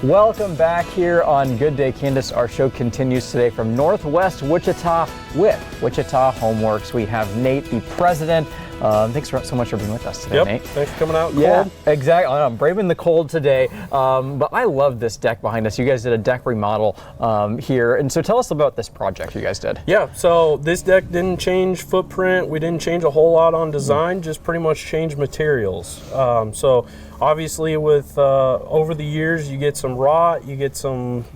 Welcome back here on Good Day Kansas. Our show continues today from Northwest Wichita with Wichita Homeworks. We have Nate, the president. Thanks so much for being with us today, Nate. Thanks for coming out cold. Yeah, exactly. I'm braving the cold today. But I love this deck behind us. You guys did a deck remodel here. And so tell us about this project you guys did. Yeah, so this deck didn't change footprint. We didn't change a whole lot on design, just pretty much changed materials. So obviously with over the years, you get some rot, you get some,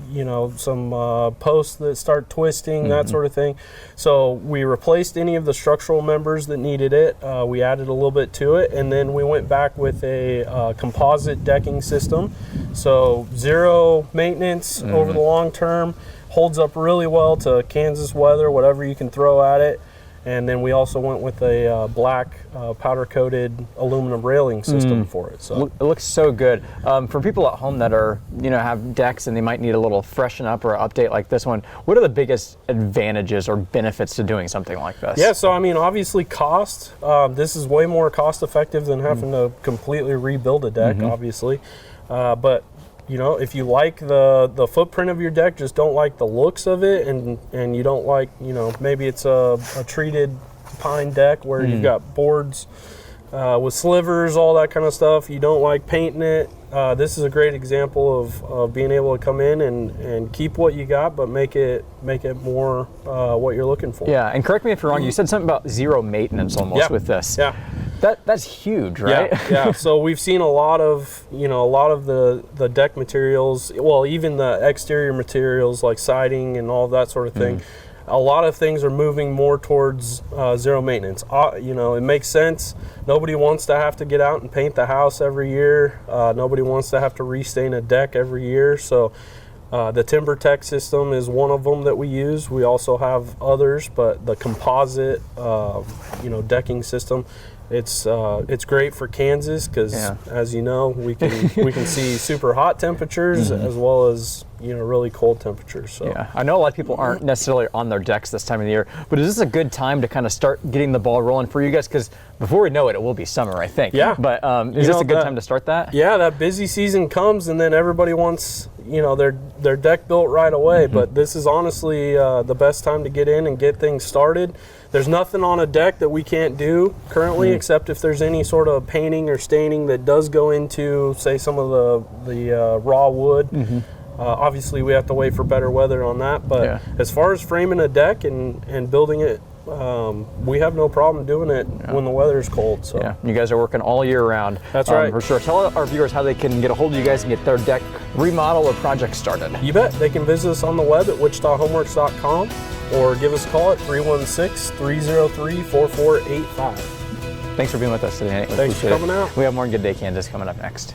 some posts that start twisting, that sort of thing. So we replaced any of the structural members that needed it. We added a little bit to it, and then we went back with a composite decking system. So zero maintenance over the long term, holds up really well to Kansas weather, whatever you can throw at it. And then we also went with a black powder-coated aluminum railing system for it. So it looks so good. For people at home that are, have decks and they might need a little freshen up or update like this one, what are the biggest advantages or benefits to doing something like this? Yeah, so I mean, obviously cost. This is way more cost-effective than having to completely rebuild a deck, obviously. But if you like the footprint of your deck, just don't like the looks of it, and you don't like, maybe it's a treated pine deck where you've got boards with slivers, all that kind of stuff. You don't like painting it. This is a great example of being able to come in and keep what you got, but make it more what you're looking for. Yeah, and correct me if you're wrong, you said something about zero maintenance almost with this. Yeah. That's huge, right? Yeah. So we've seen a lot of the deck materials, well, even the exterior materials like siding and all that sort of thing. A lot of things are moving more towards zero maintenance. It makes sense. Nobody wants to have to get out and paint the house every year. Nobody wants to have to restain a deck every year. So the Timber Tech system is one of them that we use. We also have others, but the composite, decking system, it's great for Kansas because, as you know, we can see super hot temperatures as well as really cold temperatures. So yeah, I know a lot of people aren't necessarily on their decks this time of the year, but is this a good time to kind of start getting the ball rolling for you guys? Because before we know it, it will be summer, I think. Yeah. But is this a good time to start that? Yeah, that busy season comes, and then everybody wants their deck built right away. But this is honestly the best time to get in and get things started. There's nothing on a deck that we can't do currently, except if there's any sort of painting or staining that does go into, say, some of the raw wood. Obviously, we have to wait for better weather on that. But as far as framing a deck and building it, we have no problem doing it when the weather is cold. So yeah, you guys are working all year round. That's right. For sure. Tell our viewers how they can get a hold of you guys and get their deck remodel or project started. You bet. They can visit us on the web at wichitahomeworks.com or give us a call at 316-303-4485. Thanks for being with us today. Thanks for coming out. We have more Good Day Kansas coming up next.